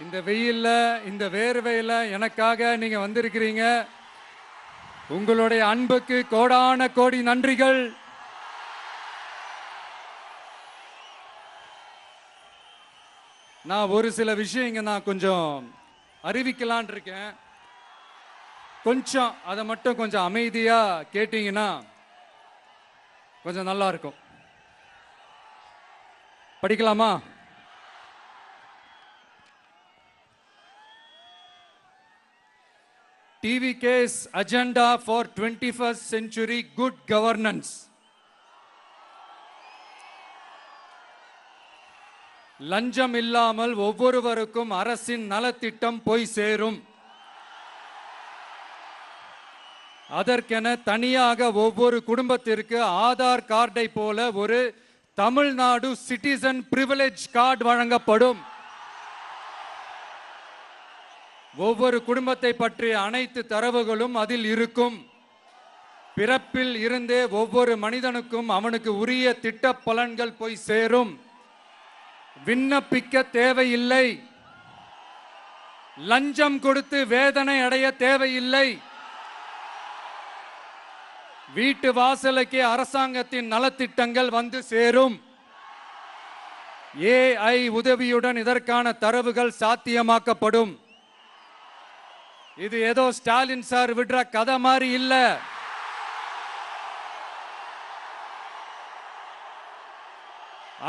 இந்த வெயில்ல இந்த வேர்வையில எனக்காக நீங்க வந்திருக்கிறீங்க. உங்களுடைய அன்புக்கு கோடான கோடி நன்றிகள். நான் ஒரு சில விஷயங்க நான் கொஞ்சம் அறிவிக்கலான் இருக்கேன். கொஞ்சம் அதை மட்டும் கொஞ்சம் அமைதியா கேட்டீங்கன்னா கொஞ்சம் நல்லா இருக்கும். படிக்கலாமா? TVK's agenda for 21st century good governance. லஞ்சம் இல்லாமல் ஒவ்வொருவருக்கும் அரசின் நலத்திட்டம் போய் சேரும். அதற்கென தனியாக ஒவ்வொரு குடும்பத்திற்கு ஆதார் கார்டை போல ஒரு தமிழ்நாடு சிட்டிசன் பிரிவிலேஜ் கார்டு வழங்கப்படும். ஒவ்வொரு குடும்பத்தை பற்றிய அனைத்து தரவுகளும் அதில் இருக்கும். பிறப்பில் இருந்தே ஒவ்வொரு மனிதனுக்கும் அவனுக்கு உரிய திட்ட பலன்கள் போய் சேரும். விண்ணப்பிக்க தேவையில்லை. லஞ்சம் கொடுத்து வேதனை அடைய தேவையில்லை. வீட்டு வாசலுக்கே அரசாங்கத்தின் நலத்திட்டங்கள் வந்து சேரும். AI உதவியுடன் இதற்கான தரவுகள் சாத்தியமாக்கப்படும். இது ஏதோ ஸ்டாலின் சார் விடுற கதை மாதிரி இல்ல.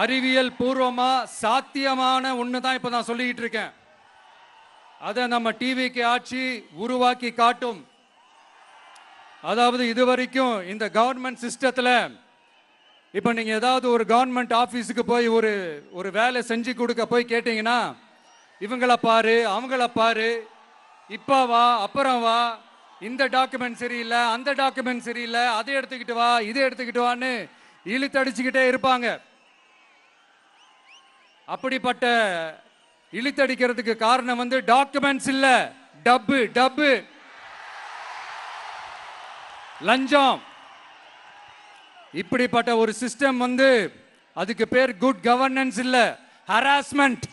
அறிவியல் பூர்வமா சாத்தியமான ஒண்ணுதான் இப்ப நான் சொல்லிட்டு இருக்கேன். அதை நம்ம டிவிக்கு ஆட்சி உருவாக்கி காட்டும். அதாவது இதுவரைக்கும் இந்த கவர்மெண்ட் சிஸ்டத்துல இப்ப நீங்க ஏதாவது ஒரு கவர்மெண்ட் ஆபீஸுக்கு போய் ஒரு வேலை செஞ்சு கொடுக்க போய் கேட்டீங்கன்னா, இவங்கள பாரு அவங்கள பாரு, இப்ப வா அப்புறம் வா, இந்த டாக்குமெண்ட் சரியில்லை அந்த டாக்குமெண்ட் சரியில்லை, அதை எடுத்துக்கிட்டு வா இதை எடுத்துக்கிட்டு வான்னு இழுத்தடிச்சுக்கிட்டே இருப்பாங்க. அப்படிப்பட்ட இழுத்தடிக்கிறதுக்கு காரணம் வந்து டாக்குமெண்ட்ஸ் இல்ல, டப்பு டப்பு லஞ்சம். இப்படிப்பட்ட ஒரு சிஸ்டம் வந்து அதுக்கு பேர் குட் கவர்னன்ஸ் இல்ல, ஹராஸ்மெண்ட்.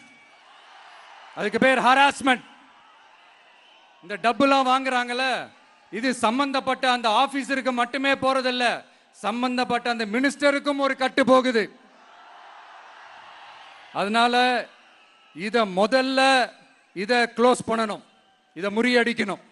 அதுக்கு பேர் ஹராஸ்மெண்ட். இந்த டப்புலாம் வாங்குறாங்கல்ல, இது சம்பந்தப்பட்ட அந்த ஆபீசருக்கு மட்டுமே போறதில்ல, சம்பந்தப்பட்ட அந்த மினிஸ்டருக்கும் ஒரு கட்டு போகுது. அதனால இத முதல்ல இத க்ளோஸ் பண்ணணும், இத முறியடிக்கணும்.